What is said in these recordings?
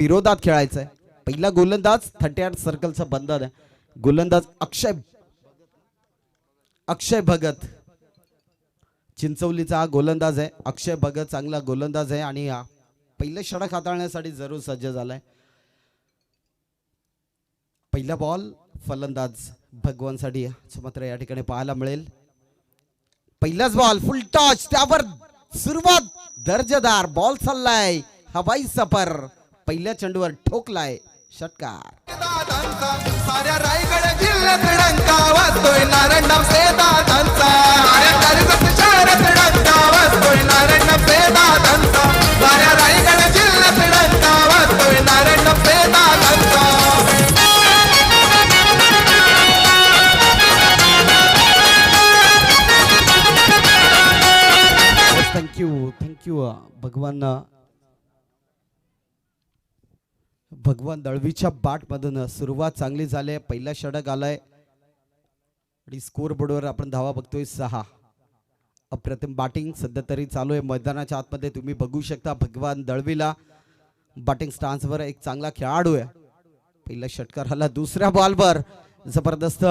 विरोधात खेळायचंय. पहिला गोलंदाज 38 सर्कलचा बंधन आहे. गोलंदाज अक्षय भगत चिंचवलीचा गोलंदाज आहे. अक्षय भगत चांगला गोलंदाज आहे आणि पहिले षटक हाताळण्यासाठी जरूर सज्ज झालाय. पहिला बॉल फलंदाज भगवानसाठी मात्र या ठिकाणी पाहायला मिळेल. पहिलाच बॉल फुल टॉच, त्यावर सुरुवात दर्जेदार बॉल चाललाय हवाई सफर. पहिल्या चेंडूवर ठोकलाय षटकार. साऱ्या रायगड जिल्ह्यात डंका वाजतोय नारायणराव से दादांचा. साऱ्या कर्जत शहरात डंका वाजतोय नारायणराव से दादांचा. साऱ्या रायगड जिल्ह्यात डंका वाजतोय नारायणराव से दादांचा. थँक्यू भगवान दळवीच्या बॅट मधून सुरुवात चांगली झाली. पहिला षटक आलाय आणि स्कोर बोर्डवर आपण धावा बघतोय 6. अप्रतिम बॅटिंग सध्या तरी चालू आहे मैदानाच्या आतमध्ये. तुम्ही बघू शकता भगवान दळवीला बॅटिंग स्टान्सवर एक चांगला खेळाडू आहे. पहिला षटकार आला. दुसऱ्या बॉलवर जबरदस्त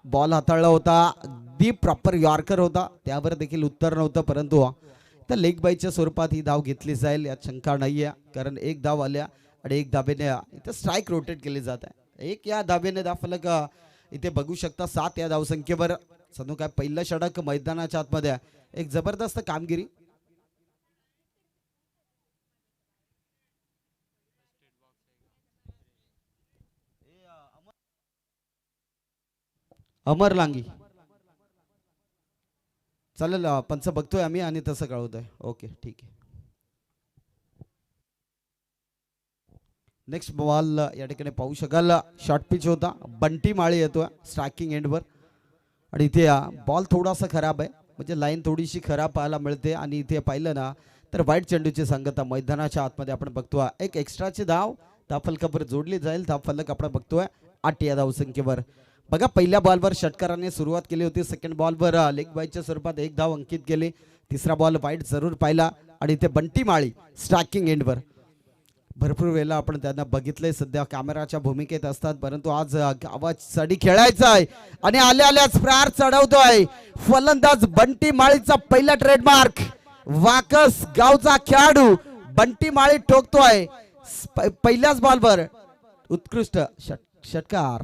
बॉल हाताळला होता. अगदी प्रॉपर यॉर्कर होता, त्यावर देखील उत्तर नव्हतं. परंतु तर लेग बाईच्या स्वरूपात ही धाव घेतली जाईल यात शंका नाहीये. कारण एक धाव आल्या आणि एक धाबेने इथे स्ट्राईक रोटेट केली जात आहे. एक या धाबेने धावफलक इथे बघू शकता 7 या धावसंख्येवर. सनू काय पहिलं षटक मैदानाच्या आतमध्ये एक जबरदस्त कामगिरी. अमर लांगी चालेल, पंच बघतोय आम्ही आणि तसं कळवतोय. ओके ठीक आहे. नेक्स्ट बॉल या ठिकाणी पाहू शकाल शॉर्ट पिच होता. बंटी माळी येतोय स्ट्रायकिंग एंडवर आणि इथे बॉल थोडासा खराब आहे, म्हणजे लाईन थोडीशी खराब पाहायला मिळते. आणि इथे पाहिलं ना तर वाईट चेंडूची संगता मैदानाच्या आतमध्ये आपण बघतोय. एक एक्स्ट्राची धाव धावफलकावर जोडली जाईल. धावफलक आपण बघतोय 8 या धावसंख्येवर. बघा पहिल्या बॉलवर षटकाराने सुरुवात केली होती. सेकंड बॉलवर लेग बाईच्या स्वरूपात एक धाव अंकित केली. तिसरा बॉल वाईट जरूर पाहिला आणि इथे बंटी माळी स्ट्रायकिंग एंडवर. भरपूर वेळेला आपण त्यांना बघितलंय सध्या कॅमेराच्या भूमिकेत असतात, परंतु आज गावासाठी खेळायचं आहे आणि आल्याच प्रहार चढवतोय फलंदाज बंटी माळीचा पहिला ट्रेडमार्क. वाकस गावचा खेळाडू बंटी माळी ठोकतोय पहिल्याच बॉलवर उत्कृष्ट षटकार.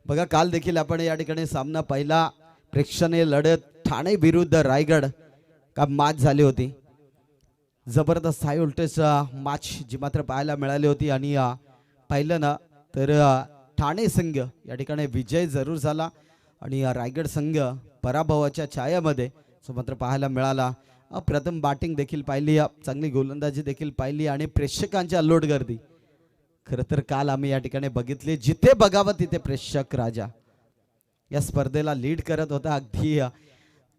बघा काल देखील आपण या ठिकाणी सामना पाहिला. प्रेक्षणीय लढत ठाणे विरुद्ध रायगड का मॅच झाली होती. जबरदस्त हाय व्होल्टेज मॅच जी मात्र पाहायला मिळाली होती. आणि पाहिलं ना तर ठाणे संघ या ठिकाणी विजय जरूर झाला आणि रायगड संघ पराभवाच्या छायामध्ये मात्र पाहायला मिळाला. प्रथम बॅटिंग देखील पाहिली, चांगली गोलंदाजी देखील पाहिली आणि प्रेक्षकांची अल्लोट गर्दी खरं तर काल आम्ही या ठिकाणी बघितले. जिथे बघावं तिथे प्रेक्षक राजा या स्पर्धेला लीड करत होता. अगदी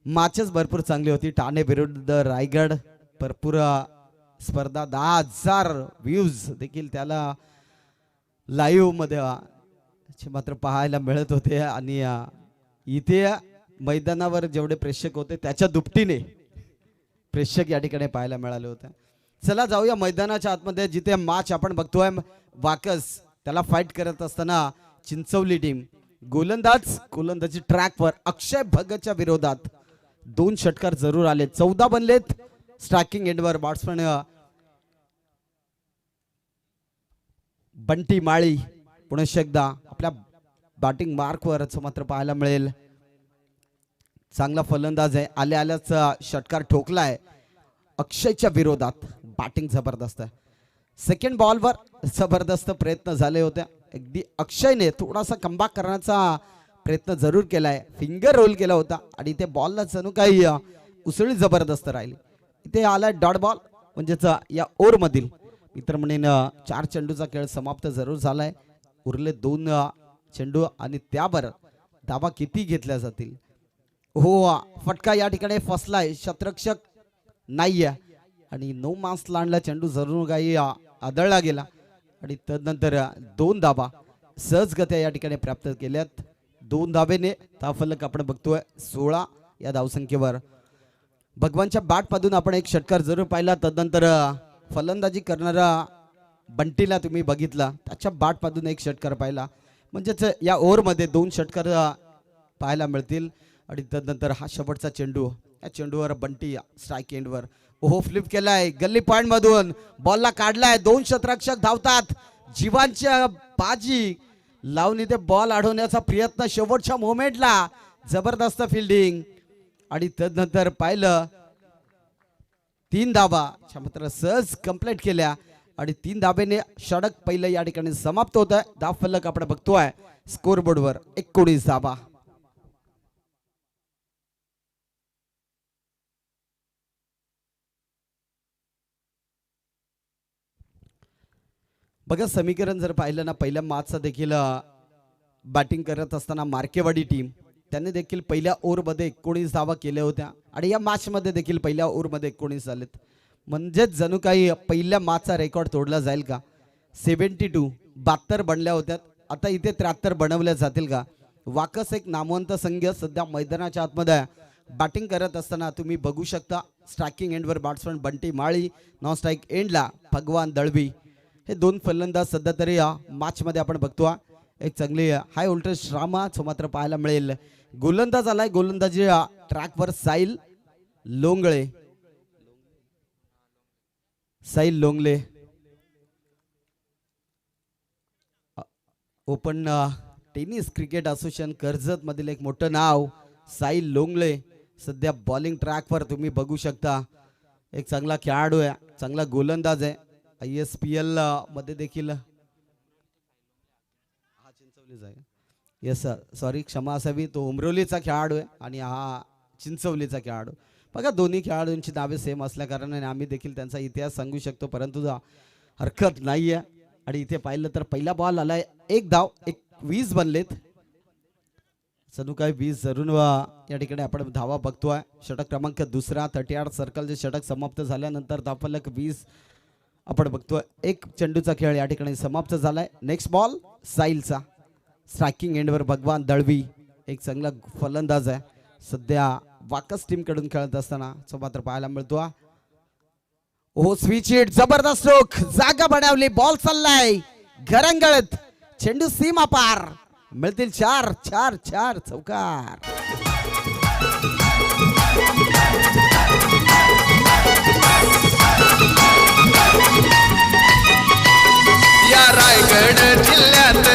मॅचेस भरपूर चांगली होती. ठाणे विरुद्ध रायगड भरपूर स्पर्धा 10,000 व्ह्यूज देखील त्याला लाईव्ह मध्ये मात्र पाहायला मिळत होते आणि इथे मैदानावर जेवढे प्रेक्षक होते त्याच्या दुपटीने प्रेक्षक या ठिकाणी पाहायला मिळाले होते. चला जाऊया मैदानाच्या आतमध्ये जिथे मॅच आपण बघतोय. वाकस त्याला फाईट करत असताना चिंचवली टीम गोलंदाजी ट्रॅकवर अक्षय भगतच्या विरोधात 2 षटकार जरूर आले. 14 बनलेत. स्ट्रायकिंग एंडवर बॅट्समन बंटी माळी पुन्हा एकदा आपल्या बॅटिंग मार्कवर मात्र पाहायला मिळेल. चांगला फलंदाज आहे. आल्याच षटकार ठोकलाय अक्षयच्या विरोधात. बॅटिंग जबरदस्त आहे. सेकंड बॉलवर जबरदस्त प्रयत्न झाले होते. अगदी अक्षयने थोडासा कमबॅक करण्याचा प्रयत्न जरूर केलाय. फिंगर रोल केला होता आणि ते बॉलला जणू काही उसळी जबरदस्त राहिली. इथे आलाय डॉट बॉल म्हणजेच या ओव्हर मधील इतर म्हणेन 4 चेंडूचा खेळ समाप्त जरूर झालाय. उरले 2 चेंडू आणि त्यावर धावा किती घेतल्या जातील. हो फटका या ठिकाणी फसलाय. शतरक्षक नाहीये आणि नो मार्क्स लांडला चेंडू जरूर काही आदळला गेला आणि तदनंतर 2 धावा सहजगत्या या ठिकाणी प्राप्त केल्यात. 2 धावेने फलक आपण बघतोय 16 या धावसंख्येवर. भगवानच्या बॅट मधून आपण एक षटकार जरूर पाहिला. तदनंतर फलंदाजी करणारा बंटीला तुम्ही बघितला त्याच्या बॅट मधून एक षटकार पाहिला. म्हणजेच या ओव्हर मध्ये 2 षटकार पाहायला मिळतील आणि तदनंतर हा शेवटचा चेंडू. या चेंडूवर बंटी स्ट्राईक एंडवर ओहो फ्लिप केलाय. गल्ली पॉइंट मधून बॉलला काढलाय. 2 शतरक्षक धावतात. जीवांच्या बाजी लावून इथे बॉल अडवण्याचा प्रयत्न. शेवटच्या मोमेंटला जबरदस्त फिल्डिंग आणि तदनंतर पाहिलं 3 धावा मात्र सहज कंप्लीट केल्या आणि 3 धावेने षटक पहिलं या ठिकाणी समाप्त होत आहे. धाव फलक आपण बघतोय स्कोर बोर्डवर 19 धावा. बघा समीकरण जर पाहिलं ना पहिल्या मॅचचा देखील बॅटिंग करत असताना मार्केवाडी टीम त्यांनी देखील पहिल्या ओव्हरमध्ये 19 धावा केल्या होत्या आणि या मॅचमध्ये देखील पहिल्या ओव्हरमध्ये 19 झालेत. म्हणजेच जणू काही पहिल्या मॅचचा रेकॉर्ड तोडला जाईल का. 72 बनल्या होत्या. आता इथे 73 बनवल्या जातील का. वाकस एक नामवंत संघ सध्या मैदानाच्या आतमध्ये बॅटिंग करत असताना तुम्ही बघू शकता. स्ट्रायकिंग एंडवर बॅट्समन बंटी माळी, नॉन स्ट्राईक एंडला भगवान दळवी. हे 2 फलंदाज सध्या तरी या मॅच मध्ये आपण बघतो. एक चांगली हाय व्होल्टेज ड्रामा मात्र पाहायला मिळेल. गोलंदाज आलाय. गोलंदाजी ट्रॅकवर Sahil Longle open tennis cricket association Karjat मधील एक मोठं नाव साहिल लोंगले सध्या बॉलिंग ट्रॅकवर तुम्ही बघू शकता. एक चांगला खेळाडू आहे. चांगला गोलंदाज आहे. ISPL मध्ये देखील येस सॉरी क्षमा असावी. तो उमरोलीचा खेळाडू आहे आणि हा चिंचवलीचा खेळाडू. बघा दोन्ही खेळाडूंची नावे सेम असल्या कारणाने आम्ही देखील त्यांचा इतिहास सांगू शकतो परंतु हरकत नाहीये. आणि इथे पाहिलं तर पहिला बॉल आलाय. 1 धाव. 20 बनलेत. जणू काय 20 जरूर या ठिकाणी आपण धावा बघतोय. षटक क्रमांक 2 38 सर्कलचे षटक समाप्त झाल्यानंतर धावफलक 20 आपण बघतोय. 1 चेंडूचा खेळ या ठिकाणी समाप्त झालाय. नेक्स्ट बॉल साहिलचा. स्ट्रायकिंग एंडवर भगवान दळवी एक चांगला फलंदाज आहे. सध्या वाकस टीम कडून खेळत असताना तो मात्र पाहायला मिळतो. ओ स्विच हिट जबरदस्त स्ट्रोक. जागा बनवली. बॉल चाललाय घरंगळत. चेंडू सीमा पार. मिळतील 4 चौकार. या रायगड जिल्ह्यात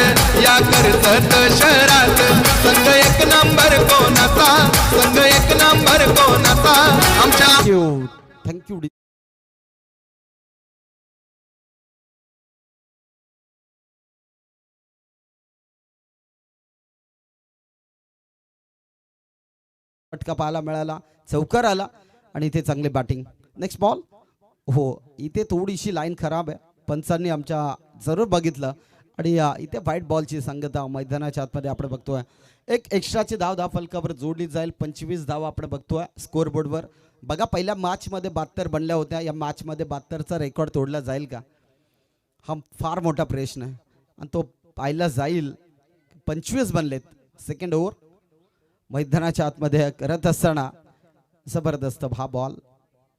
या कर्जत शहरात संघ 1 नंबर कोणाचा. संघ 1 नंबर कोणाचा. आमच्या थँक्यू. फटका पाहायला मिळाला. चौकार आला आणि इथे चांगली बॅटिंग. Next ball. हो इथे थोडीशी लाईन खराब आहे. पंचांनी आमच्या जरूर बघितलं आणि इथे व्हाईट बॉलची संगता मैदानाच्या आतमध्ये आपण बघतोय. एक एक्स्ट्राची धाव फलकावर जोडली जाईल. 25 धावा आपण बघतोय स्कोर बोर्डवर. बघा पहिल्या मॅचमध्ये 72 बनल्या होत्या. या मॅचमध्ये 72चा रेकॉर्ड तोडला जाईल का, हा फार मोठा प्रश्न आहे आणि तो पाहिला जाईल. 25 बनलेत. सेकंड ओव्हर मैदानाच्या आतमध्ये करत असताना जबरदस्त हा बॉल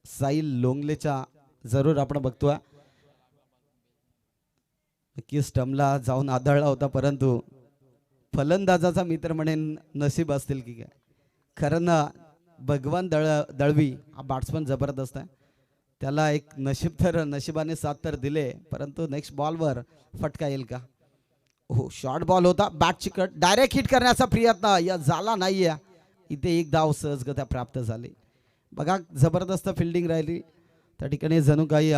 साईल लोंगलेच्या जरूर आपण बघतोय. नक्की स्टंपला जाऊन आदळला होता, परंतु फलंदाजाचा मित्र म्हणेन नशीब असतील की काय. खरं ना भगवान दळवी हा बॅट्समन जबरदस्त आहे. त्याला एक नशीब तर नशिबाने साथ तर दिले, परंतु नेक्स्ट बॉलवर फटका येईल का. हो शॉर्ट बॉल होता. बॅटची कट डायरेक्ट हिट करण्याचा प्रयत्न या झाला नाहीये. इथे एक धाव सहजगत्या प्राप्त झाली. बघा जबरदस्त फिल्डिंग राहिली त्या ठिकाणी. जणू काही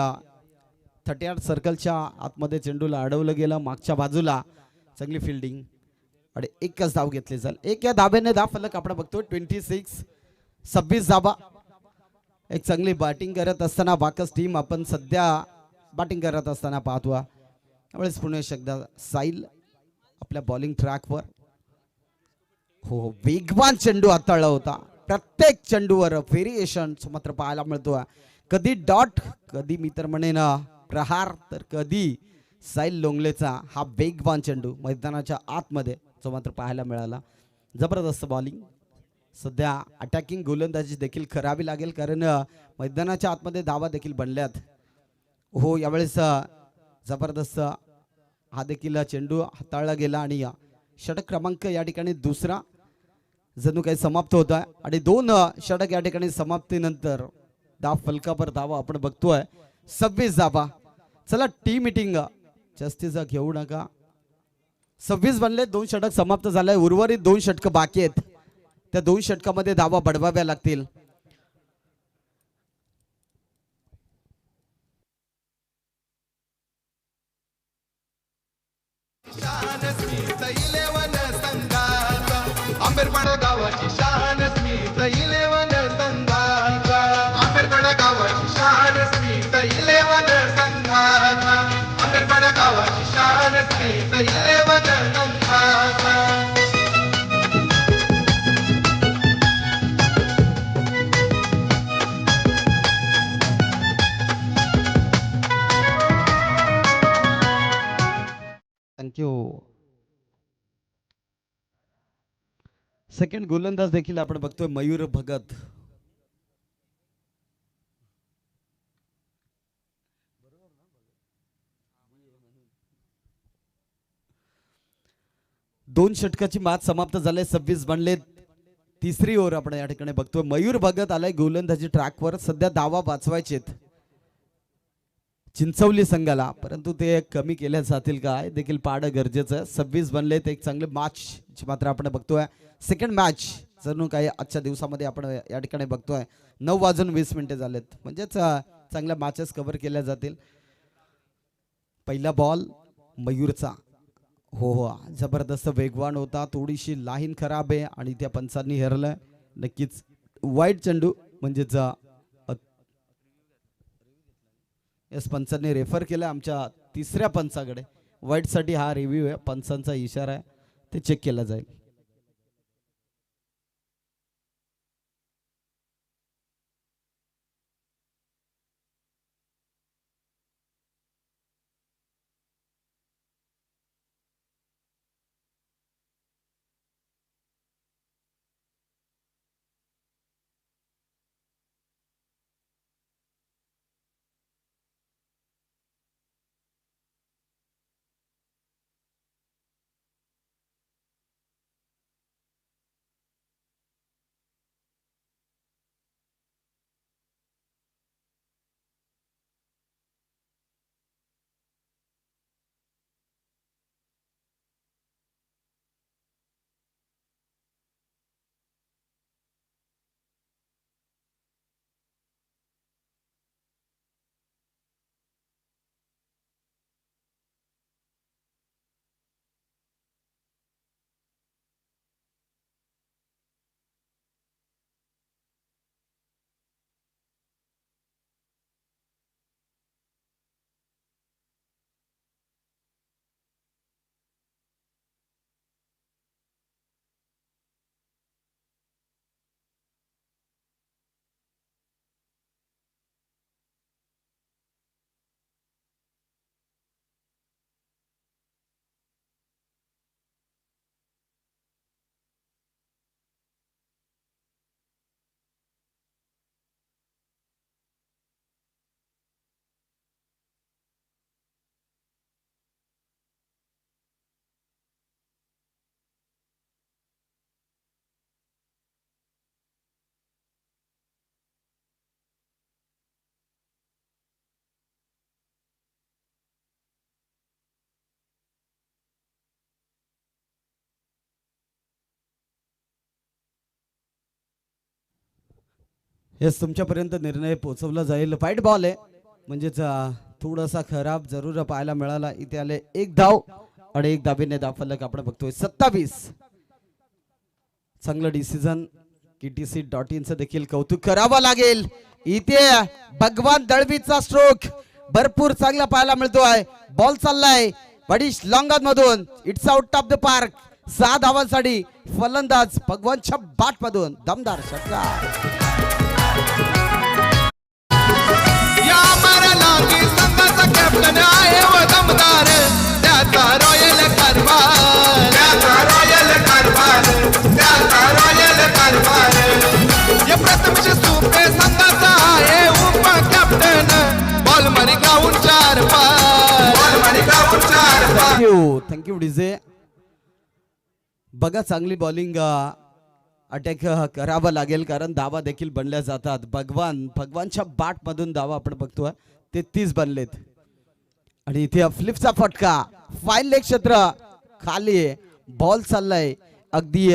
38 सर्कलच्या आतमध्ये चेंडूला अडवलं गेलं. मागच्या बाजूला चांगली फिल्डिंग आणि एकच धाव घेतली जाईल. एक या धाब्याने धाव फलक आपण बघतो. 26 धाबा. एक चांगली बॅटिंग करत असताना बाकस टीम आपण सध्या बॅटिंग करत असताना पाहतो. त्यावेळेस पुन्हा एकदा साईल आपल्या बॉलिंग ट्रॅकवर. हो वेगवान चेंडू हाताळला होता. प्रत्येक चेंडूवर व्हेरिएशन मात्र पाहायला मिळतो. कधी डॉट, कधी मी तर म्हणेन प्रहार, तर कधी साईल लोंगलेचा हा वेगवान चेंडू मैदानाच्या आतमध्ये जो मात्र पाहायला मिळाला. जबरदस्त बॉलिंग. सध्या अटॅकिंग गोलंदाजी देखील करावी लागेल, कारण मैदानाच्या आतमध्ये धावा देखील बनल्यात. हो यावेळेस जबरदस्त हा देखील चेंडू हाताळला गेला आणि षटक क्रमांक या ठिकाणी दुसरा जणू काही समाप्त होत आहे. आणि 2 षटक या ठिकाणी समाप्तीनंतर धाव फलकावर धावा आपण बघतोय 26 धावा. चला टी मीटिंग जास्तीचा घेऊ नका. 26 बनले. 2 षटक समाप्त झाले. उर्वरित 2 षटक बाकी आहेत. त्या 2 षटकामध्ये धावा बडवाव्या लागतील. आंबेरपाडा गावाची शान स्मित 11 संघाचा. आंबेरपाडा गावाची शान स्मित 11 संघाचा. आंबेरपाडा गावाची शान स्मित 11 संघाचा. थँक्यू. सेकंड गोलंदाज देखील आपण बघतोय मयूर भगत. दोन षटकाची मॅच समाप्त झाले. 26 बनले. तिसरी ओव्हर आपण या ठिकाणी बघतोय. मयूर भगत आलाय गोलंदाजी ट्रॅकवर. सध्या धावा वाचवायचेत चिंचवली संघाला, परंतु ते कमी केल्या जातील का देखील पाहणं गरजेचं आहे. 26 बनले. ते एक चांगले मॅच मात्र आपण बघतोय. सेकंड मॅच जणू काही आजच्या दिवसामध्ये आपण या ठिकाणी बघतोय. 9:20 झालेत, म्हणजेच चांगल्या मॅचेस कव्हर केल्या जातील. पहिला बॉल मयूरचा. हो जबरदस्त वेगवान होता. थोडीशी लाईन खराब आहे आणि त्या पंचांनी हरलंय. नक्कीच वाईट चेंडू म्हणजेच एस पंचांनी रेफर केलं आमच्या तिसऱ्या पंचाकडे. वाईटसाठी हा रिव्ह्यू आहे. पंचांचा इशारा आहे, ते चेक केला जाईल. हेच तुमच्यापर्यंत निर्णय पोहोचवला जाईल. फाईट बॉल आहे म्हणजेच थोडासा खराब जरूर पाहायला मिळाला. इथे आले एक धाव आणि एक धाबीने धावफलक आपण बघतोय 27. चांगलं डिसिजन. KTC.in चं देखील कौतुक करावं लागेल. इथे भगवान दळवीचा स्ट्रोक भरपूर चांगला पाहायला मिळतोय. बॉल चाललाय बडीश लॉंगॉन मधून. It's out of the park. 6 धावांसाठी फलंदाज भगवानच्या बाट मधून दमदार षटकार. या मरणाची संघाचा कॅप्टन आहे व दमदार त्याचा रॉयल कारभार त्याचा रॉयल कारभार त्याचा रॉयल कारभार या प्रथमश सुपे संघाचा आहे उप कॅप्टन बॉल मारी गाऊन 4 पार बॉल मारी गाऊन 4 पार. Thank you DJ. बघा चांगली बॉलिंग अटॅक करावा लागेल कारण धावा देखील बनल्या जातात. भगवानच्या बाट मधून धावा आपण बघतोय 33 बनलेत. आणि इथे फ्लिपचा फटका. फाईन लेग क्षेत्र खाली आहे. बॉल चाललाय अगदी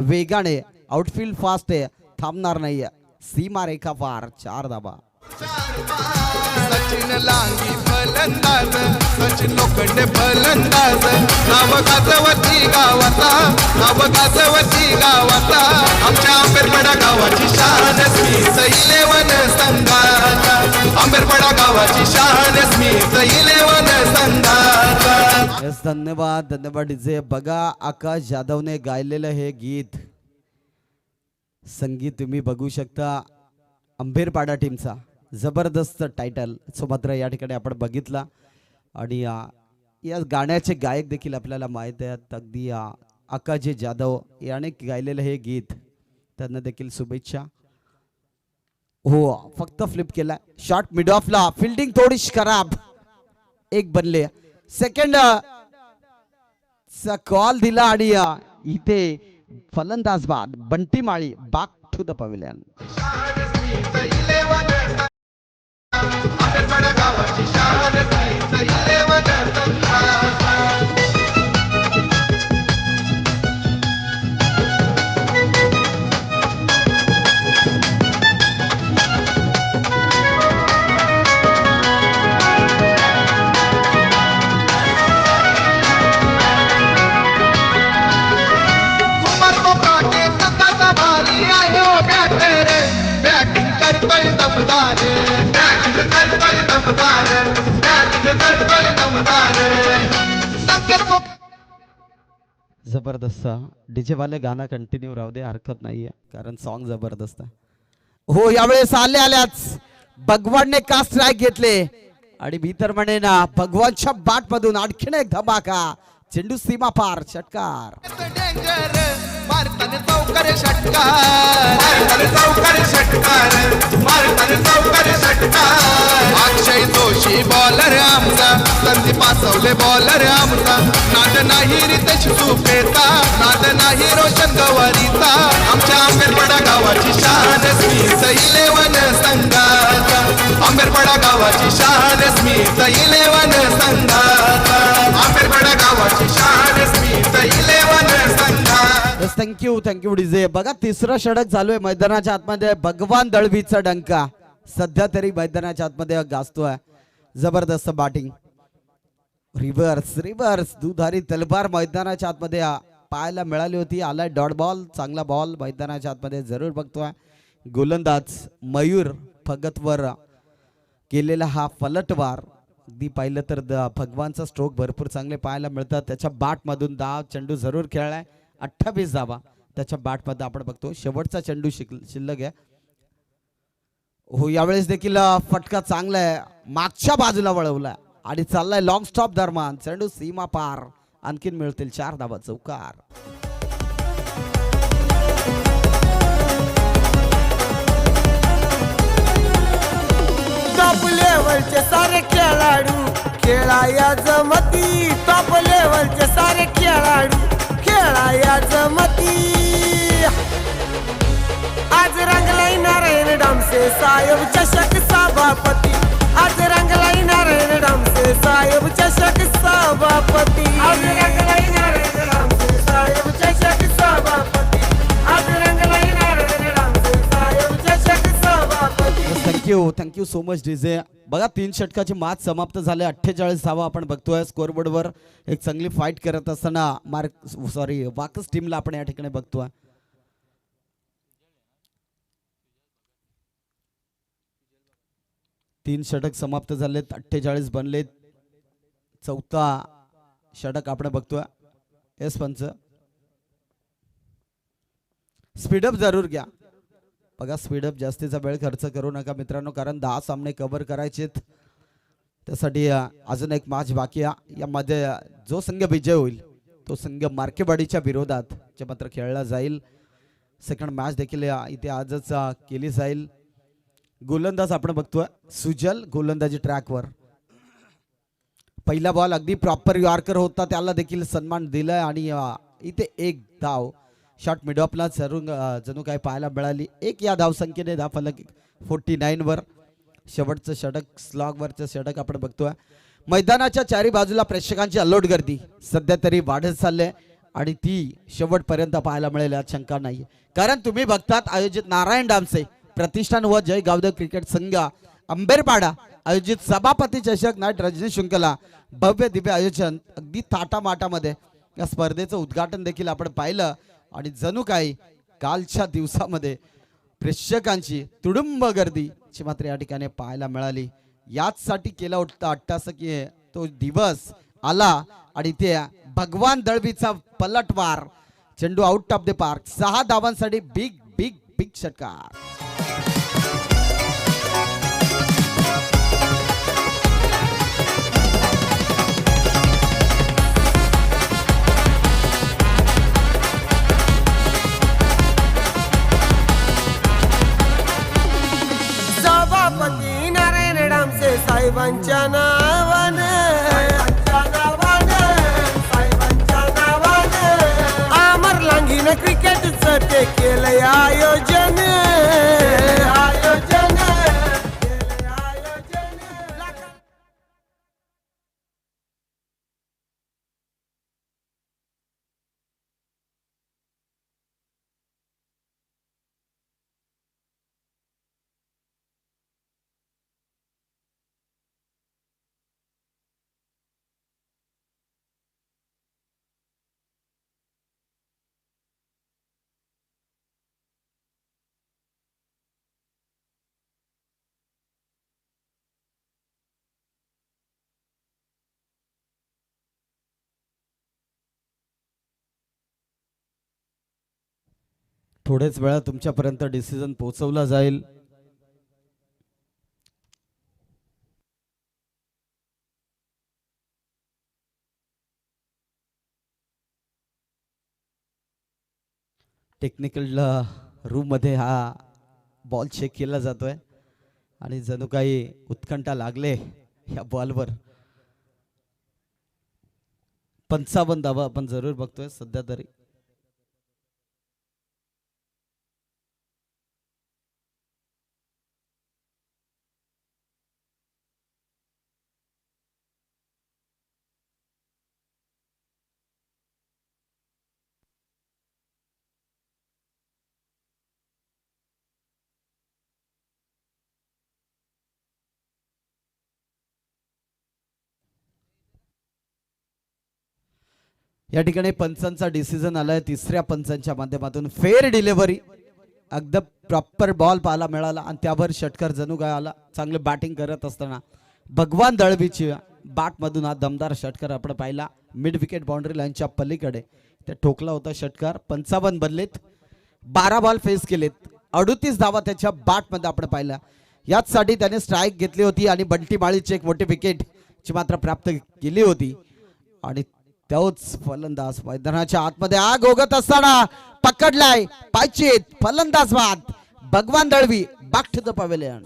वेगाने. आउटफील्ड फास्ट आहे थांबणार नाहीये. सीमा रेखा पार. 4 धावा. सचिन लांगी फलंदाज सचिन लोखंडे फलंदाज नाव गाजवती गावाचा नाव गाजवती गावाचा आमच्या आंबेरपडा गावाची शान स्मिथ 11 संघाचा आंबेरपडा गावाची शान स्मिथ 11 संघाचा. धन्यवाद धन्यवाद डीजे. बघा आकाश जाधवने गायलेलं हे गीत संगीत तुम्ही बघू शकता. आंबेरपाडा टीमचा जबरदस्त टायटल सुभद्रा या ठिकाणी आपण बघितला. आणि या गाण्याचे गायक देखील आपल्याला माहीत आहेत. अगदी आकाशजी जाधव याने गायलेलं हे गीत. त्यांना देखील शुभेच्छा. हो फक्त फ्लिप केला. Shot mid ऑफला. फिल्डिंग थोडीशी खराब. 1 बनले. सेकंड कॉल दिला आणि इथे फलंदाज बाद बंटी माळी बॅक टू द पवेलियन. आंबेरपडा गावाची शान स्मिथ 11 संघाचा. कुमार कोकाटे संघाचा भारी आहे ओ बॅटर बॅटिंग करतोय दमदार बॅटिंग करतोय दमदार बॅटिंग करतोय दमदार. जबरदस्त. डीजे वाले गाणं कंटिन्यू राहू दे हरकत नाहीये कारण सॉन्ग जबरदस्त. हो यावेळेस आल्याच भगवानने का स्ट्राईक घेतले आणि मी तर म्हणे ना भगवानच्या बाट मधून आणखीन एक धमाका. चेंडू सीमा पार. षटकार. डेंजर मारताना चौकार षटकार मारताना चौकार षटकार मारताना चौकार षटकार. अक्षय जोशी बॉलर आमचा संदीप पासवले बॉलर आमचा नाद नाही रितेश सुपेचा नाद नाही रोशन गवारीचा आमच्या आंबेरपडा गावाची शान स्मिथ 11 संघाचा आंबेरपडा गावाची शान स्मिथ 11 संघाचा आंबेरपडा गावाची शान स्मिथ 11 संघाचा. Thank you DJ. बघा तिसरं षटक चालू आहे मैदानाच्या आतमध्ये. भगवान दळवीचा डंका सध्या तरी मैदानाच्या आतमध्ये गाजतोय. जबरदस्त बॅटिंग. रिव्हर्स दुधारी तलवार मैदानाच्या आतमध्ये पाहायला मिळाली होती. आलाय डॉट बॉल. चांगला बॉल मैदानाच्या आतमध्ये जरूर बघतोय. गोलंदाज मयूर भगतवर केलेला हा फलटवार अगदी पाहिलं तर भगवानचा स्ट्रोक भरपूर चांगले पाहायला मिळतात. त्याच्या बॅट मधून धाव चेंडू जरूर खेळलाय. 28 धावा त्याच्या बॅट मध्ये आपण बघतो. शेवटचा चेंडू शिल्लक आहे. हो यावेळेस देखील फटका चांगला आहे. मागच्या बाजूला वळवलाय आणि चाललाय लॉंग स्टॉप दरम्यान. चेंडू सीमा पार. आणखीन मिळतील 4 धावा. चौकार. टॉप लेवलचे सारे खेळाडू खेळाया जमती. टॉप लेवलचे सारे खेळाडू खेळाया जमती. आज रंगलाई नारायण डामसे साहेब चषक सभापती. आज रंगलाई नारायण डामसे साहेब चषक सभापती. आज रंगलाई नारायण डामसे साहेब चषक सभापती. आज रंगलाई नारायण डामसे साहेब चषक सभापती. Thank you so much DJ. बघा 3 षटकाची मॅच समाप्त झाले. 48 धावा आपण बघतोय स्कोअरबोर्डवर. एक चांगली फाईट करत असताना वाकस टीमला आपण या ठिकाणी बघतोय. तीन षटक समाप्त झालेत. 48 बनलेत. चौथा षटक आपण बघतोय. एस पंच स्पीडअप जरूर घ्या. बघा स्पीडअप जास्तीचा वेळ खर्च करू नका मित्रांनो, कारण 10 सामने कव्हर करायचेत. त्यासाठी अजून एक मॅच बाकी आहे. यामध्ये जो संघ विजय होईल तो संघ मार्केवाडीच्या विरोधात मात्र खेळला जाईल. सेकंड मॅच देखील इथे आजच केली जाईल. गोलंदाज आपण बघतोय सुजल गोलंदाजी ट्रॅकवर. पहिला बॉल अगदी प्रॉपर यॉर्कर होता, त्याला देखील सन्मान दिलाय आणि इथे एक धाव शॉट मिड ऑफला जणू काय पाहायला मिळाली. एक या धावसंख्येने धावफलक 49 वर. शेवटचं षटक स्लॉगवरचं षटक आपण बघतोय. मैदानाच्या चारी बाजूला प्रेक्षकांची अल्लोट गर्दी सध्या तरी वाढत चालले आणि ती शेवटपर्यंत पाहायला मिळेल यात शंका नाही. कारण तुम्ही बघतात आयोजित नारायण डामसे प्रतिष्ठान व जय गावदेव क्रिकेट संघ अंबेरपाडा आयोजित सभापती चषक नाईट रजनी शृंखला भव्य दिव्य आयोजन अगदी थाटामाटामध्ये या स्पर्धेचं उद्घाटन देखील आपण पाहिलं आणि जणू काही कालच्या दिवसामध्ये प्रेक्षकांची तुडुंब गर्दीची मात्र या ठिकाणी पाहायला मिळाली. याचसाठी केला होता अट्टासकी तो दिवस आला आणि ते भगवान दळवीचा पलटवार. चेंडू आउट ऑफ द पार्क. 6 धावांसाठी बिग बिग बिग षटकार. सभापती नारायण डामसे साहेबांच्या नावानं अमर लांगीन क्रिकेटचं ते केलंय आयोजन. थोड्याच वेळा तुमच्यापर्यंत डिसिजन पोहोचवला जाईल. टेक्निकल रूम मध्ये हा बॉल चेक केला जातोय आणि जणू काही उत्कंठा लागले या बॉलवर. 55 धावा आपण जरूर बघतोय सध्या तरी. या ठिकाणी पंचांचा डिसिजन आलाय. तिसऱ्या पंचांच्या माध्यमातून फेअर डिलिव्हरी अगदी प्रॉपर बॉल पाहायला मिळाला आणि त्यावर षटकार जणू काय आला. चांगलं बॅटिंग करत असताना भगवान दळवीची बॅट मधून हा दमदार षटकार आपण पाहिला. मिड विकेट बाउंड्री लाईनच्या पलीकडे ते ठोकला होता षटकार. 55 बनलेत. 12 बॉल फेस केलेत. 38 धावा त्याच्या बॅट मध्ये आपण पाहिला. याचसाठी त्याने स्ट्राईक घेतली होती आणि बंटी माळीची एक मोठी विकेट ची मात्र प्राप्त केली होती आणि तोच फलंदाज मैदानाच्या आतमध्ये आग ओघत असताना पकडलाय. पायचीत फलंदाज बाद Bhagwan Dalvi back to the pavilion.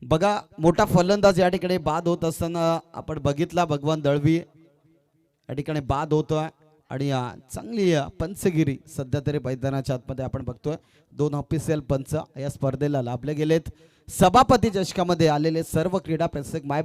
बघा मोठा फलंदाज या ठिकाणी बाद होत असताना आपण बघितला. भगवान दळवी या ठिकाणी बाद होतोय आणि चांगली पंचगिरी सध्या तरी मैदानाच्या आतमध्ये आपण बघतोय. 2 ऑफिशियल पंच या स्पर्धेला लाभले गेलेत. सभापती चषकामध्ये आलेले सर्व क्रीडा प्रेक्षक